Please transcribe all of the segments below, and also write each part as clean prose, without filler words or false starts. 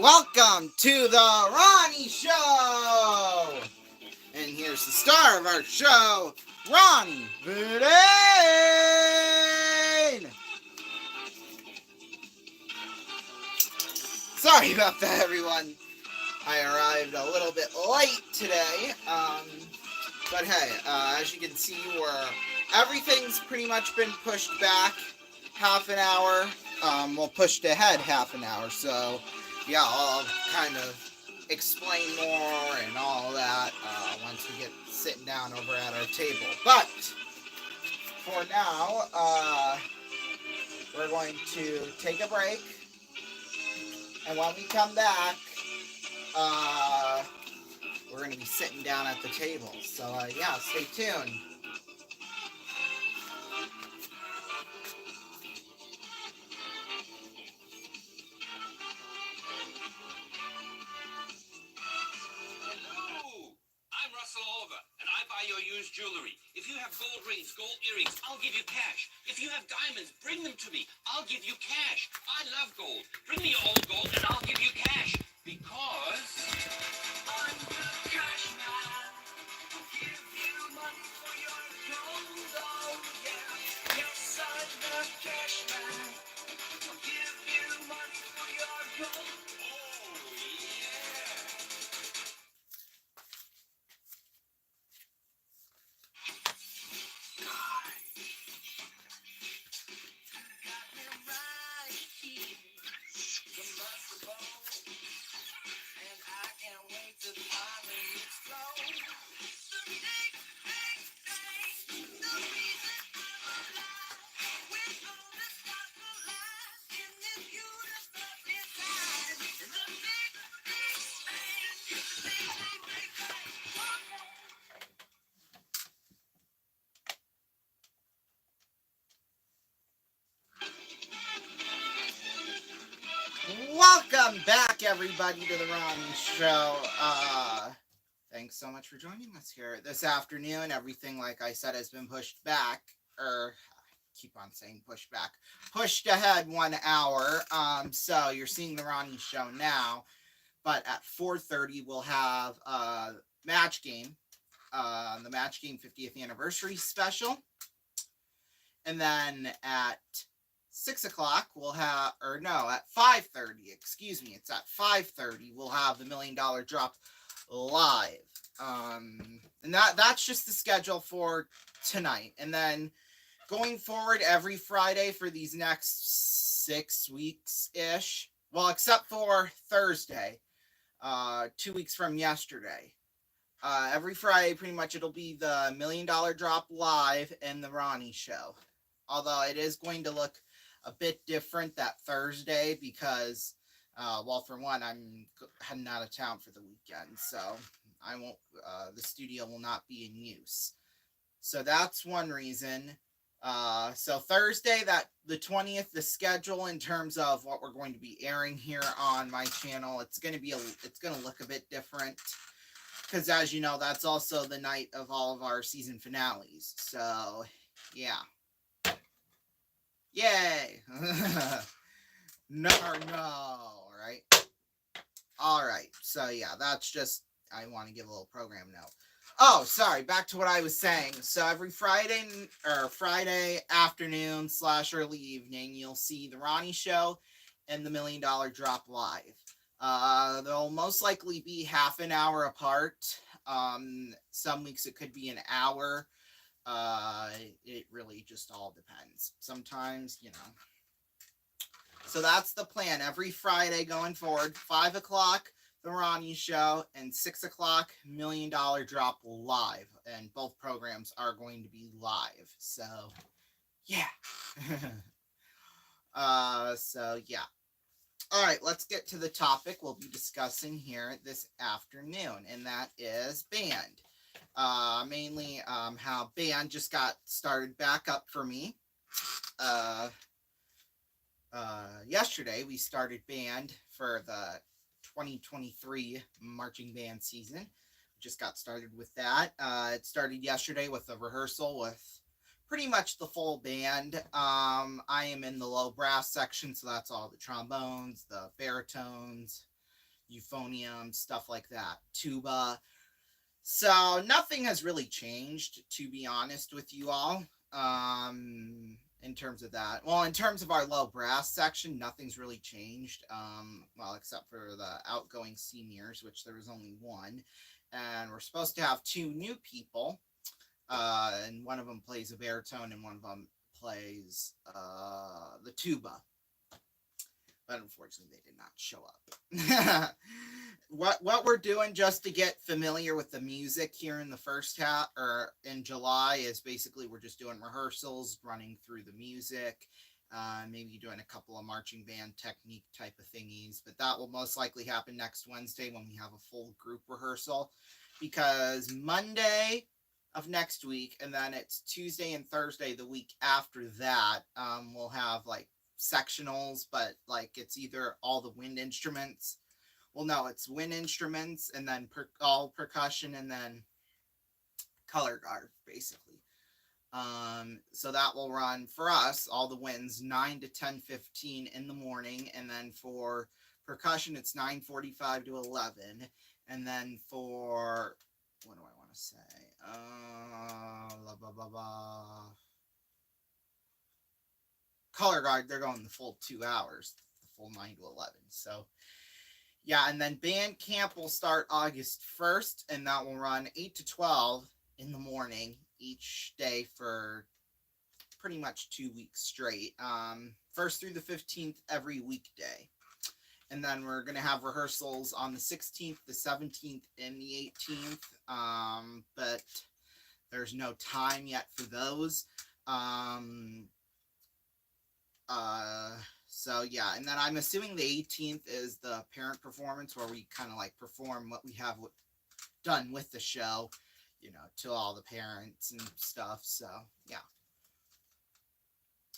Welcome to the Ronnie Show! And here's the star of our show, Ronnie Vidane! Sorry about that, everyone. I arrived a little bit late today. But hey, as you can see, everything's pretty much been pushed back half an hour. Pushed ahead half an hour. So, yeah, I'll kind of explain more and all that once we get sitting down over at our table. But for now, we're going to take a break. And when we come back, we're going to be sitting down at the table. So, yeah, stay tuned. And I buy your used jewelry. If you have gold rings, gold earrings, I'll give you cash. If you have diamonds, bring them to me. I'll give you cash. I love gold. Bring me your old gold and I'll give you cash. Because I'm the cash man. I'll give you money for your gold. Oh yeah. Yes, I'm the cash man. I'll give you money for your gold. Oh yeah. Welcome back, everybody, to the Ronnie Show. Thanks so much for joining us here this afternoon. Everything, like I said, has been pushed back, or keep on saying pushed back, pushed ahead 1 hour. So you're seeing the Ronnie Show now, but at 4:30 we'll have match game, the match game 50th anniversary special, and then at 6 o'clock we'll have, at 5:30, excuse me, it's at 5:30 we'll have the $1 Million Drop live. And that's just the schedule for tonight. And then going forward every Friday for these next 6 weeks-ish, well, except for Thursday, 2 weeks from yesterday. Every Friday, pretty much, it'll be the $1 Million Drop live and the Ronnie Show. Although it is going to look a bit different that Thursday because, for one, I'm heading out of town for the weekend, so I won't. The studio will not be in use. So that's one reason. So Thursday, the 20th, the schedule in terms of what we're going to be airing here on my channel, it's going to look a bit different. Because as you know, that's also the night of all of our season finales. So, yeah. Yay! No, right? Alright, so yeah, that's just, I want to give a little program note. Oh, sorry, back to what I was saying. So every Friday afternoon / early evening, you'll see the Ronnie Show and the $1 Million Drop live. They'll most likely be half an hour apart. Some weeks it could be an hour. It really just all depends. Sometimes, So that's the plan. Every Friday going forward, 5 o'clock, the Ronnie Show, and 6 o'clock, $1 Million Drop live. And both programs are going to be live. So, yeah. Yeah. All right, let's get to the topic we'll be discussing here this afternoon, and that is band. Mainly how band just got started back up for me. Yesterday we started band for the 2023 marching band season. We just got started with that. It started yesterday with a rehearsal with pretty much the full band. I am in the low brass section, so that's all the trombones, the baritones, euphonium, stuff like that, tuba. So nothing has really changed, to be honest with you all. In terms of that, well, in terms of our low brass section, nothing's really changed. Well, except for the outgoing seniors, which there was only one, and we're supposed to have two new people. And one of them plays a baritone, and one of them plays the tuba. But unfortunately, they did not show up. What we're doing just to get familiar with the music here in the first half or in July is basically we're just doing rehearsals, running through the music, maybe doing a couple of marching band technique type of thingies. But that will most likely happen next Wednesday when we have a full group rehearsal, because Monday of next week, and then it's Tuesday and Thursday the week after that, we'll have like sectionals, but like it's either all the wind instruments. Well, no, it's wind instruments and then all percussion and then color guard, basically. So that will run for us, all the winds, 9 to 10:15 in the morning, and then for percussion, it's 9:45 to 11, and then for what do I want to say? Blah, blah, blah, blah. Color guard, they're going the full 2 hours, the full 9 to 11. So yeah, and then band camp will start August 1st, and that will run 8 to 12 in the morning each day for pretty much 2 weeks straight. 1st through the 15th every weekday. And then we're going to have rehearsals on the 16th, the 17th, and the 18th. But there's no time yet for those. So yeah, and then I'm assuming the 18th is the parent performance, where we kind of like perform what we have done with the show, to all the parents and stuff. So yeah.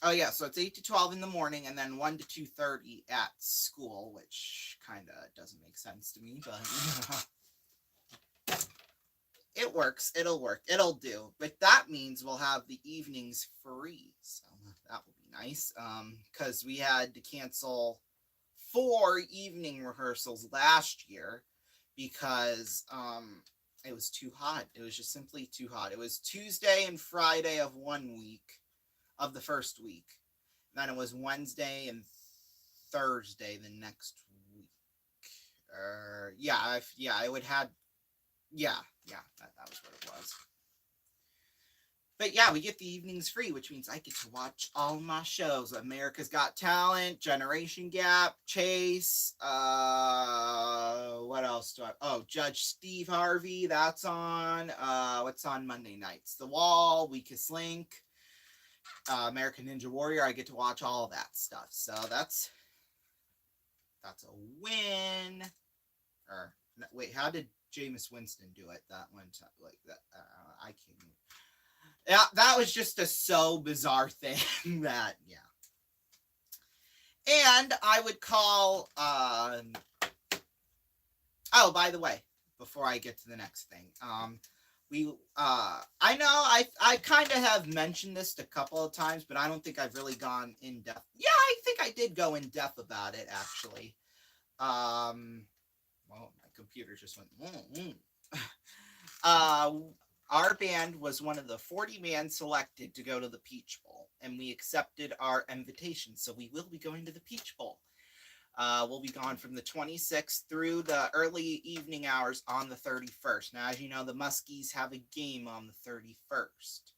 Oh yeah, so it's 8 to 12 in the morning, and then 1 to 2:30 at school, which kind of doesn't make sense to me, but it works. It'll work. It'll do. But that means we'll have the evenings free, so that will be nice. Because we had to cancel 4 evening rehearsals last year because it was too hot. It was just simply too hot. It was Tuesday and Friday of one week of the first week. Then it was Wednesday and Thursday the next week. It would have. Yeah, that was what it was. But yeah, we get the evenings free, which means I get to watch all my shows. America's Got Talent, Generation Gap, Chase, what else do I... Oh, Judge Steve Harvey, that's on. What's on Monday nights? The Wall, Weakest Link, American Ninja Warrior. I get to watch all that stuff. So that's a win. Or, wait, how did Jameis Winston do it that one time? Like that, I can't even... Yeah, that was just a so bizarre thing that, yeah. And I would call, oh, by the way, before I get to the next thing, I know I kind of have mentioned this a couple of times, but I don't think I've really gone in depth. Yeah, I think I did go in depth about it, actually. Well, my computer just went, our band was one of the 40 men selected to go to the Peach Bowl, and we accepted our invitation, so we will be going to the Peach Bowl. We'll be gone from the 26th through the early evening hours on the 31st. Now, as you know, the Muskies have a game on the 31st.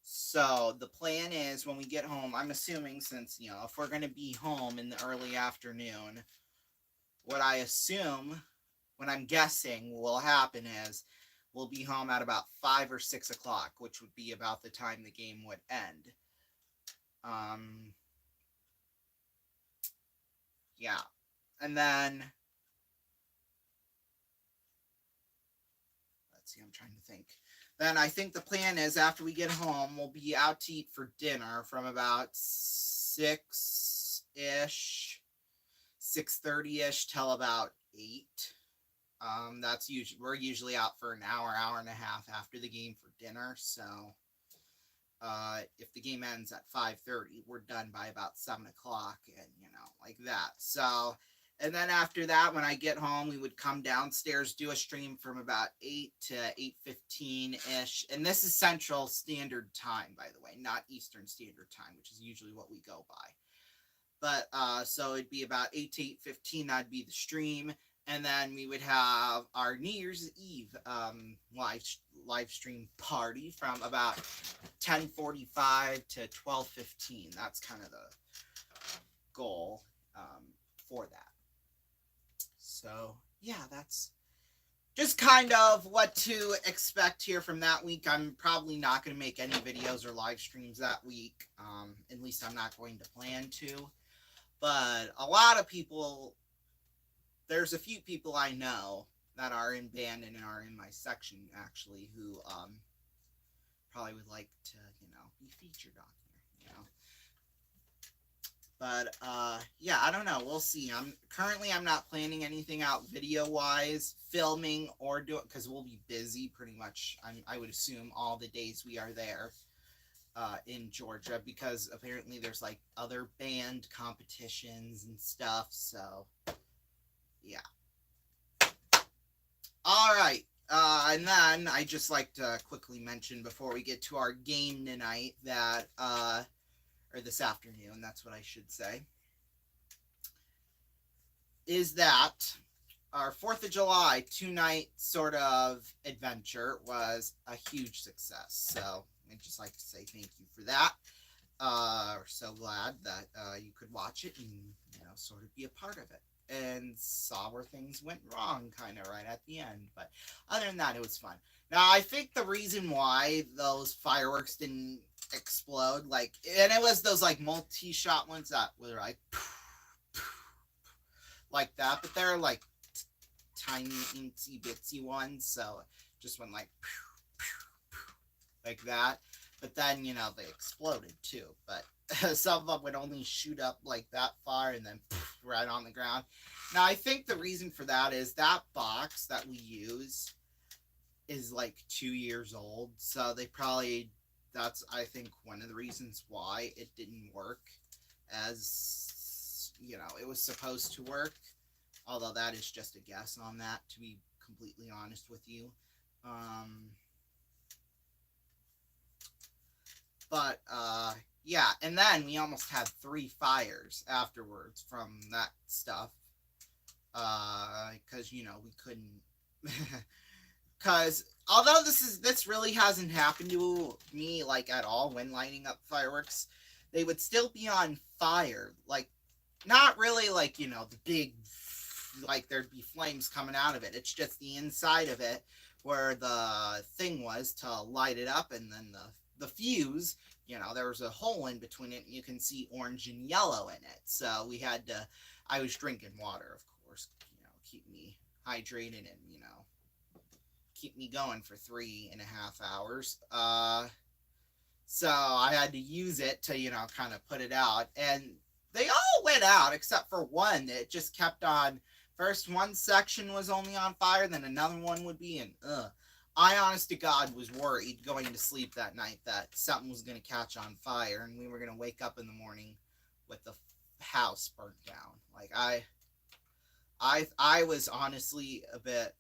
So the plan is when we get home, I'm assuming since, if we're going to be home in the early afternoon, what I'm guessing will happen is we'll be home at about 5 or 6 o'clock, which would be about the time the game would end. Yeah. And then, let's see, I'm trying to think. Then I think the plan is after we get home, we'll be out to eat for dinner from about 6-ish, 6:30-ish till about 8. That's usually, we're usually out for an hour and a half after the game for dinner. So, if the game ends at 5:30, we're done by about 7 o'clock, and like that. So, And then after that, when I get home, we would come downstairs, do a stream from about 8 to 8:15-ish. And this is Central Standard Time, by the way, not Eastern Standard Time, which is usually what we go by. But so it'd be about 8 to 8:15, that'd be the stream. And then we would have our New Year's Eve live stream party from about 10:45 to 12:15. That's kind of the goal for that. So yeah, that's just kind of what to expect here from that week. I'm probably not going to make any videos or live streams that week. At least I'm not going to plan to. But a lot of people, there's a few people I know that are in band and are in my section actually who probably would like to, be featured on here, But yeah, I don't know. We'll see. I'm not planning anything out video wise, filming or do it because we'll be busy pretty much. I would assume all the days we are there in Georgia because apparently there's like other band competitions and stuff. So yeah. All right. And then I just like to quickly mention before we get to our game tonight that or this afternoon, that's what I should say, is that our 4th of July 2-night sort of adventure was a huge success. So I'd just like to say thank you for that. We're so glad that you could watch it and, sort of be a part of it and saw where things went wrong kind of right at the end. But other than that, it was fun. Now, I think the reason why those fireworks didn't explode, and it was those multi-shot ones that were like that, but they're tiny itsy bitsy ones, so just went like that. But then they exploded too, but some of them would only shoot up like that far and then right on the ground. Now I think the reason for that is that box that we use is 2 years old, so that's I think one of the reasons why it didn't work as it was supposed to work, although that is just a guess on that, to be completely honest with you. But yeah, and then we almost had 3 fires afterwards from that stuff, because we couldn't because although this really hasn't happened to me at all when lighting up fireworks, they would still be on fire, not really the big, there'd be flames coming out of it. It's just the inside of it where the thing was to light it up, and then the fuse, there was a hole in between it and you can see orange and yellow in it. So we had to, I was drinking water, of course, keep me hydrated and, keep me going for 3.5 hours. So I had to use it to, kind of put it out. And they all went out except for one that just kept on. First one section was only on fire, then another one would be, and I honest to God was worried going to sleep that night that something was going to catch on fire and we were going to wake up in the morning with the house burnt down. I was honestly a bit,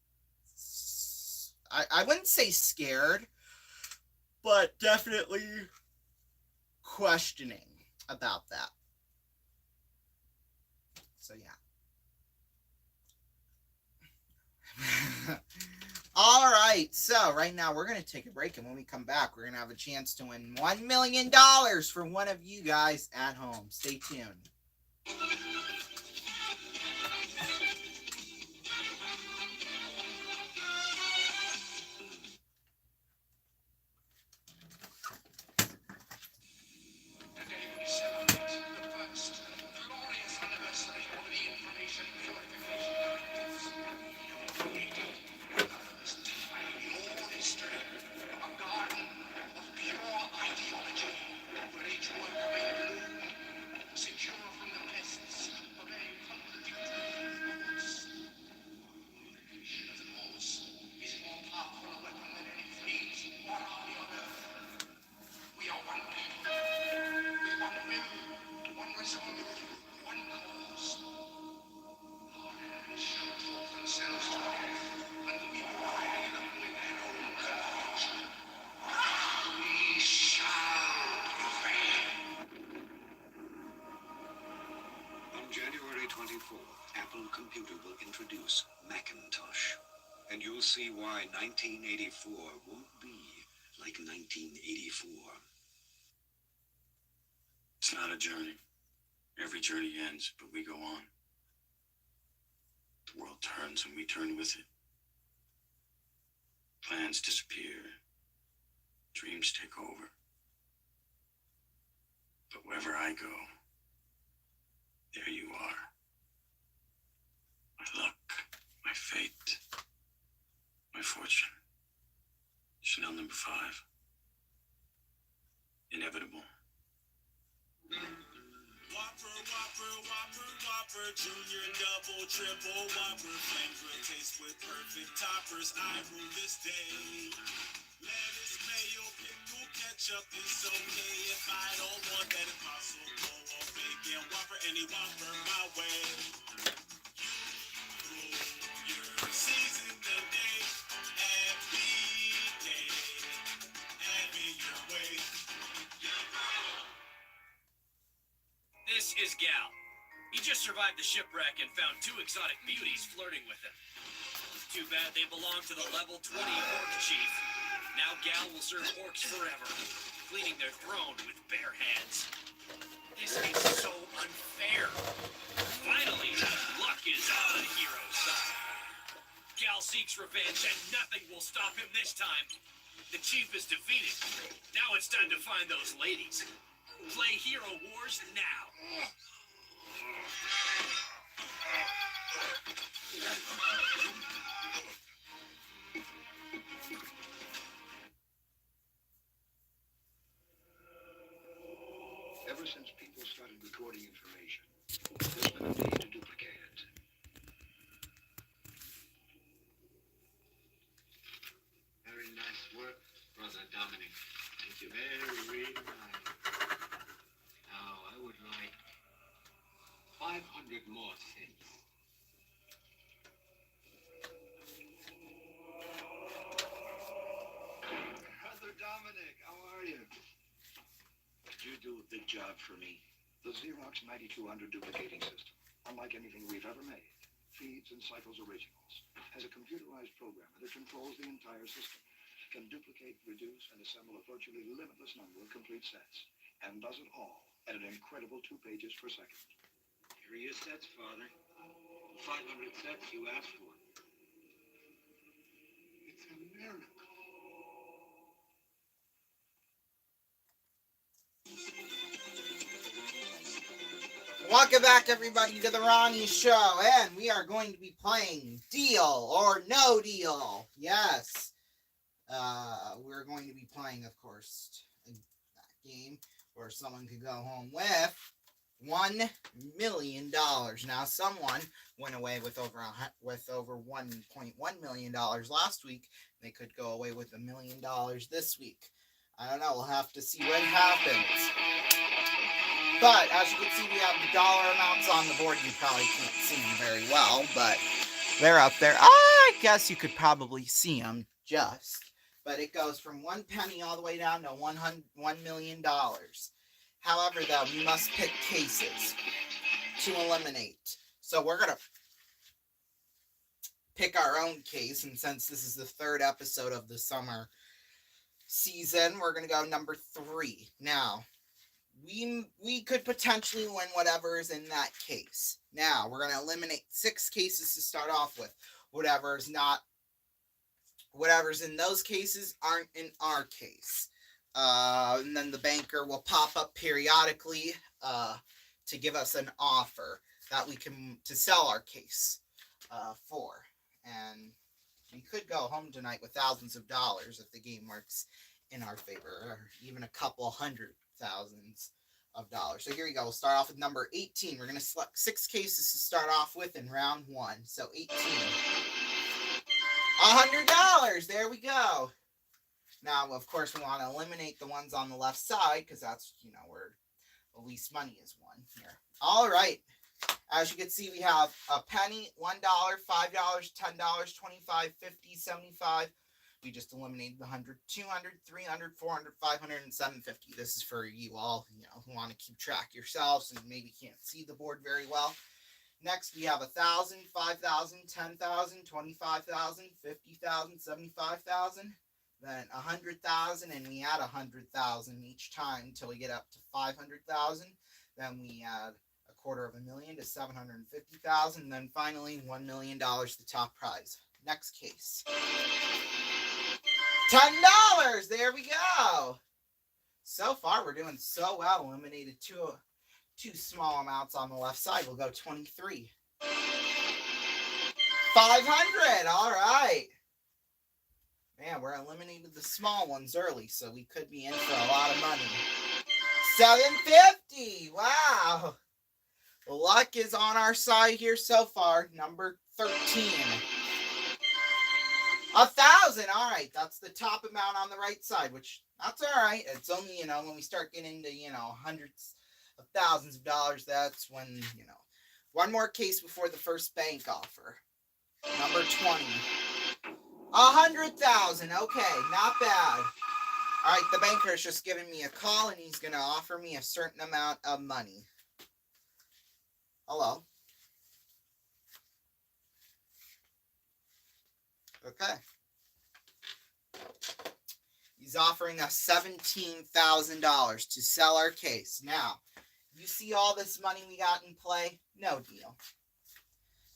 I wouldn't say scared, but definitely questioning about that. So yeah. All right, so right now we're going to take a break, and when we come back, we're going to have a chance to win $1 million for one of you guys at home. Stay tuned. Secure from the pests, see why 1984 won't be like 1984. It's not a journey. Every journey ends, but we go on. The world turns and we turn with it. Plans disappear. Dreams take over. But wherever I go, there you are. My luck, my fate, my fortune. Chanel number 5. Inevitable. Whopper, Whopper, Whopper, Whopper, Junior, Double, Triple, Whopper, flame grill taste with perfect toppers. I rule this day. Lettuce, mayo, pickle, ketchup is okay. If I don't want that, it's possible. Or bacon, Whopper, any Whopper my way. You rule your season today. Every day, having your way. This is Gal. He just survived the shipwreck and found 2 exotic beauties flirting with him. Too bad they belong to the level 20 orc chief. Now Gal will serve orcs forever, cleaning their throne with bare hands. This is so unfair. Finally, luck is on the hero's side. Gal seeks revenge and nothing will stop him this time. The chief is defeated. Now it's time to find those ladies. Play Hero Wars now. Ever since people started recording information, there's been a need to duplicate it. Very nice work, Brother Dominic. Thank you. Very nice. Now, I would like 500 more cents. Brother Dominic, how are you? You do a big job for me. The Xerox 9200 duplicating system, unlike anything we've ever made, feeds and cycles originals, has a computerized programmer that controls the entire system, can duplicate, reduce, and assemble a virtually limitless number of complete sets, and does it all at an incredible 2 pages per second. Here are your sets, Father. 500 sets you asked for. It's a miracle. Welcome back, everybody, to the Ronnie Show, and we are going to be playing Deal or No Deal. Yes, we're going to be playing, of course, that game where someone could go home with $1 million. Now, someone went away with over $1.1 million last week. They could go away with $1 million this week. I don't know. We'll have to see what happens. But as you can see, we have the dollar amounts on the board. You probably can't see them very well, but they're up there. I guess you could probably see them just. But it goes from 1 penny all the way down to $1 million. However, though, we must pick cases to eliminate. So we're going to pick our own case. And since this is the 3rd episode of the summer season, we're going to go number 3. Now, we could potentially win whatever is in that case. Now, we're going to eliminate 6 cases to start off with. Whatever's in those cases aren't in our case. And then the banker will pop up periodically to give us an offer that we can to sell our case for. And we could go home tonight with thousands of dollars if the game works in our favor, or even a couple $100,000s of dollars. So here we go. We'll start off with number 18. We're going to select 6 cases to start off with in round 1. So 18. $100. There we go. Now, of course, we want to eliminate the ones on the left side because that's, where the least money is won here. All right. As you can see, we have a penny, $1, $5, $10, 25, 50, 75. We just eliminated the 100, 200, 300, 400, 500, and 750. This is for you all, who want to keep track yourselves and maybe can't see the board very well. Next, we have 1,000, 5,000, 10,000, 25,000, 50,000, 75,000, then 100,000, and we add 100,000 each time until we get up to 500,000. Then we add $250,000 to 750,000, and then finally $1 million, the top prize. Next case. $10. There we go. So far, we're doing so well. Eliminated two small amounts on the left side. We'll go 23. 500. All right. Man, we're eliminated the small ones early, so we could be in for a lot of money. 750. Wow. Luck is on our side here so far. Number 13. 1,000. All right. That's the top amount on the right side, which that's all right. It's only, when we start getting into, hundreds of thousands of dollars, that's when, one more case before the first bank offer. Number 20. 100,000. Okay, not bad. All right, the banker's just giving me a call, and he's going to offer me a certain amount of money. Hello. Okay. He's offering us $17,000 to sell our case. Now, you see all this money we got in play? No deal.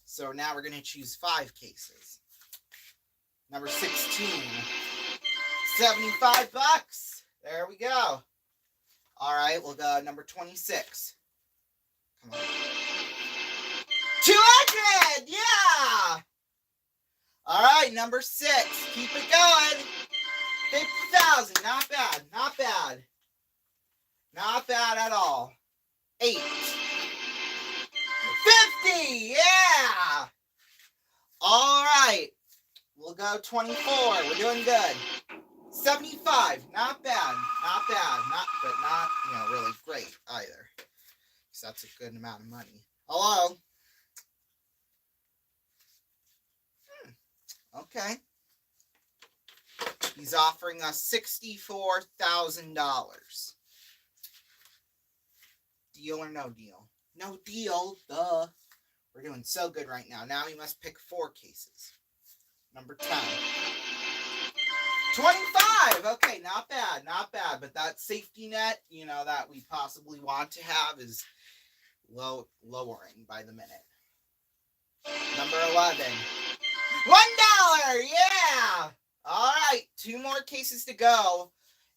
So now we're going to choose 5 cases. Number 16. $75. There we go. All right, we'll go number 26. Come on. 200! Yeah! All right, number 6. Keep it going. 50,000. Not bad. Not bad. Not bad at all. 8. 50! Yeah! All right. We'll go 24. We're doing good. 75. Not bad. Not bad. But not, really great either. Because that's a good amount of money. Hello? Okay. He's offering us $64,000. Deal or no deal? No deal. Duh. We're doing so good right now. Now we must pick 4 cases. Number 10. 25. Okay, not bad. Not bad. But that safety net, that we possibly want to have is lowering by the minute. Number 11. $1. Yeah. All right. 2 more cases to go.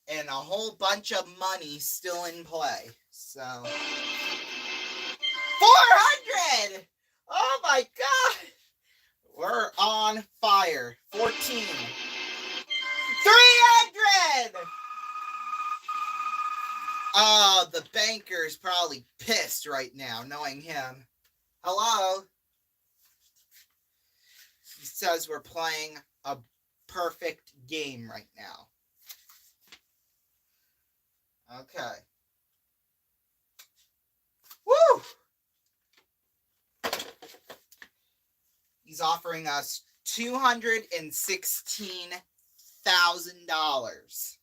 And a whole bunch of money still in play. So 400. Oh my God. We're on fire. 14. 300. Oh, the banker's probably pissed right now, knowing him. Hello? He says we're playing a perfect game right now. Okay. Woo! He's offering us $216,000.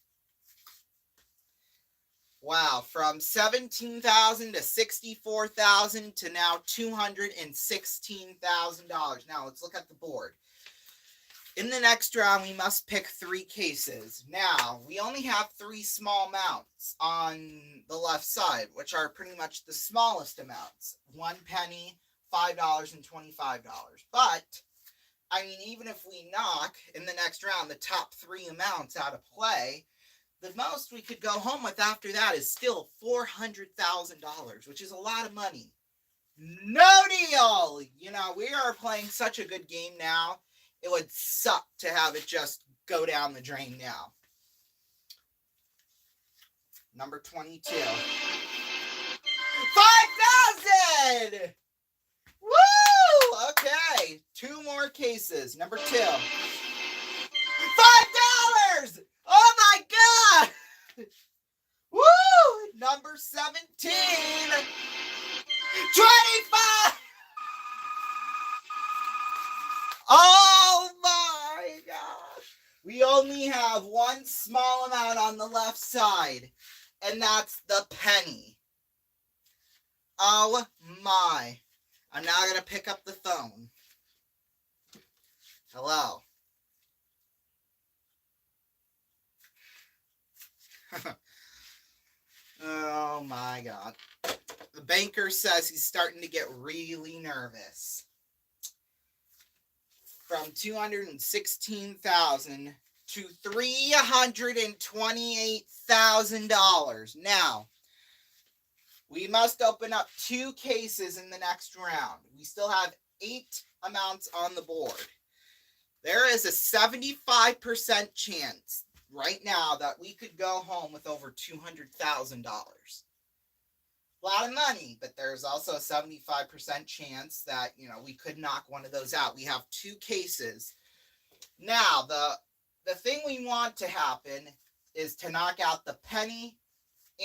Wow, from $17,000 to $64,000 to now $216,000. Now let's look at the board. In the next round, we must pick 3 cases. Now, we only have 3 small amounts on the left side, which are pretty much the smallest amounts. 1 penny, $5, and $25. But, even if we knock in the next round the top 3 amounts out of play, the most we could go home with after that is still $400,000, which is a lot of money. No deal! We are playing such a good game now. It would suck to have it just go down the drain now. Number 22. 5,000! Woo! Okay. 2 more cases. Number 2. $5! Oh my God! Woo! Number 17. 25! Oh my gosh! We only have 1 small amount on the left side, and that's the penny. Oh my. I'm now going to pick up the phone. Hello. Oh my God. The banker says he's starting to get really nervous. From $216,000 to $328,000. Now, we must open up 2 cases in the next round. We still have 8 amounts on the board. There is a 75% chance right now that we could go home with over $200,000. A lot of money, but there's also a 75% chance that, we could knock one of those out. We have 2 cases. Now, the thing we want to happen is to knock out the penny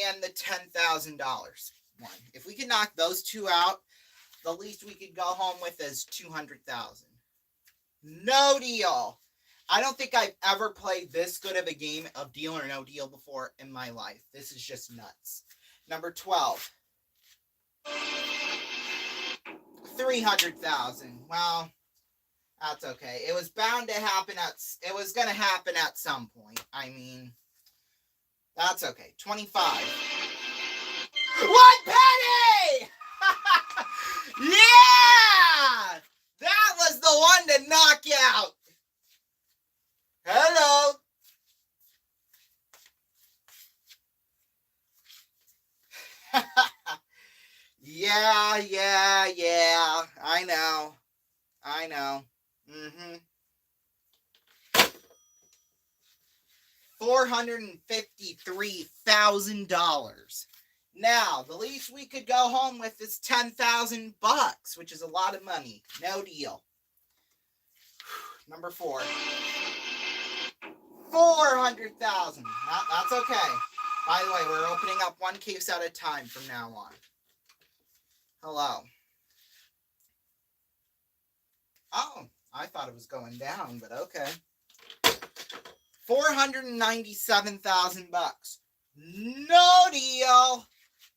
and the $10,000 one. If we can knock those 2 out, the least we could go home with is $200,000. No deal. I don't think I've ever played this good of a game of Deal or No Deal before in my life. This is just nuts. Number 12. $300,000. Well, that's okay. It was bound to happen it was going to happen at some point. I mean, that's okay. 25. 1 penny! Yeah! That was the one to knock out. Hello. Yeah. I know. $453,000. Now, the least we could go home with is $10,000, which is a lot of money. No deal. Number 4. 400,000. That's okay. By the way, we're opening up 1 case at a time from now on. Hello. Oh, I thought it was going down, but okay. $497,000. No deal.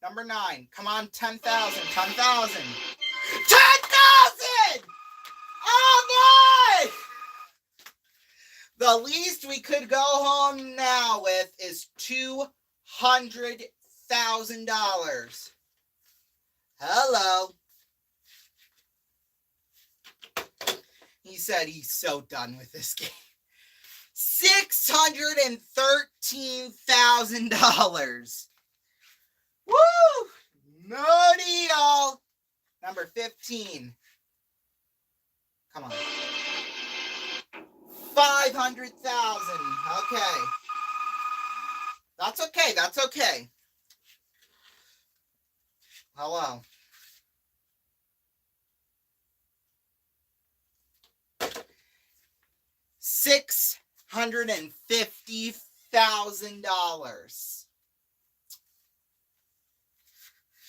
Number 9. Come on, 10,000. 10,000. 10,000! Oh, boy! The least we could go home now with is $200,000. Hello. He said he's so done with this game. $613,000. Woo! No deal. Number 15. Come on. 500,000. Okay. That's okay. Hello. $650,000.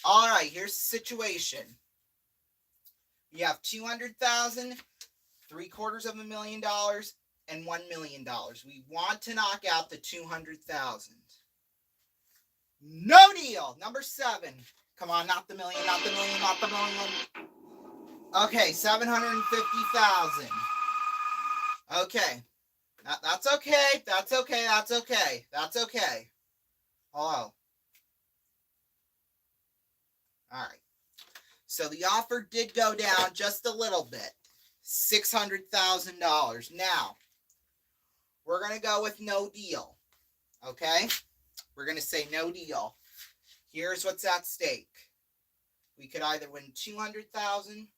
All right, here's the situation. You have 200,000, $750,000, and $1 million. We want to knock out the 200,000. No deal. Number 7. Come on, not the million. Okay, 750,000. Okay. That's okay. Hello. All right. So the offer did go down just a little bit. $600,000. Now, we're going to go with no deal. Okay? We're going to say no deal. Here's what's at stake. We could either win $200,000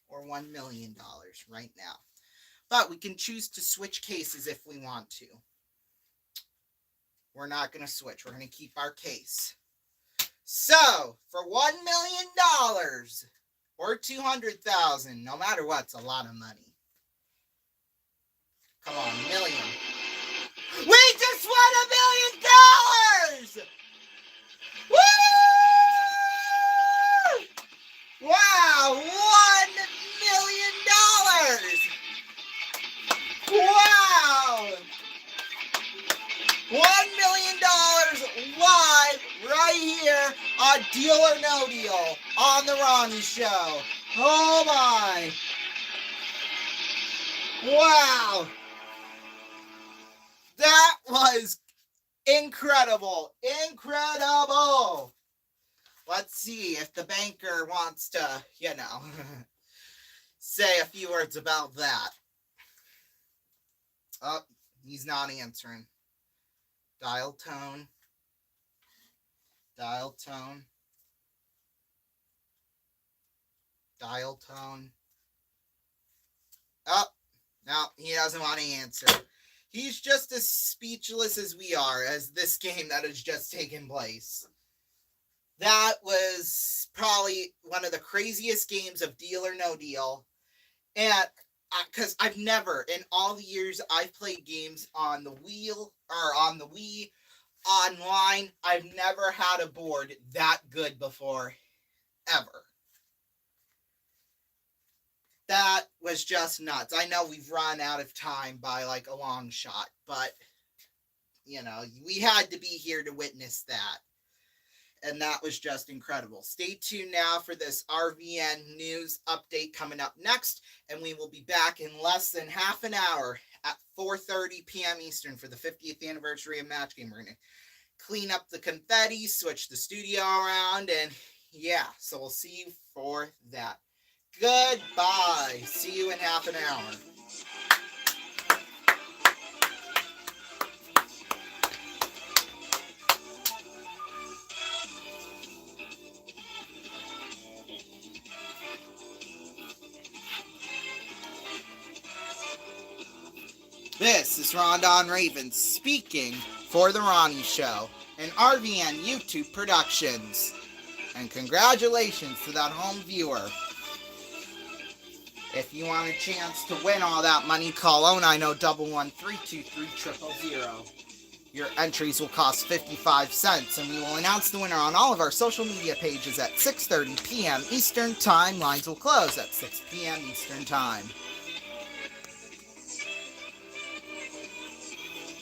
or $1 million right now. But we can choose to switch cases if we want to. We're not going to switch. We're going to keep our case. So, for $1 million or $200,000, no matter what, it's a lot of money. Come on, million. We just won $1 million! Woo! Wow, $1 million! Wow! $1 million live right here on Deal or No Deal on the Ronnie Show. Oh my! Wow! That was incredible! Incredible! Let's see if the banker wants to, say a few words about that. Oh, he's not answering. Dial tone. Dial tone. Dial tone. Oh, no, he doesn't want to answer. He's just as speechless as we are as this game that has just taken place. That was probably one of the craziest games of Deal or No Deal. And because I've never, in all the years I've played games on the Wii, online, I've never had a board that good before, ever. That was just nuts. I know we've run out of time by like a long shot, but we had to be here to witness that. And that was just incredible. Stay tuned now for this RVN news update coming up next, and we will be back in less than half an hour at 4:30 p.m. Eastern for the 50th anniversary of Match Game. We're going to clean up the confetti, switch the studio around, and so we'll see you for that. Goodbye. See you in half an hour. This is Rondon Raven speaking for The Ronnie Show, an RVN YouTube Productions. And congratulations to that home viewer. If you want a chance to win all that money, call 090-11323-000. Your entries will cost 55 cents, and we will announce the winner on all of our social media pages at 6:30 p.m. Eastern Time. Lines will close at 6 p.m. Eastern Time.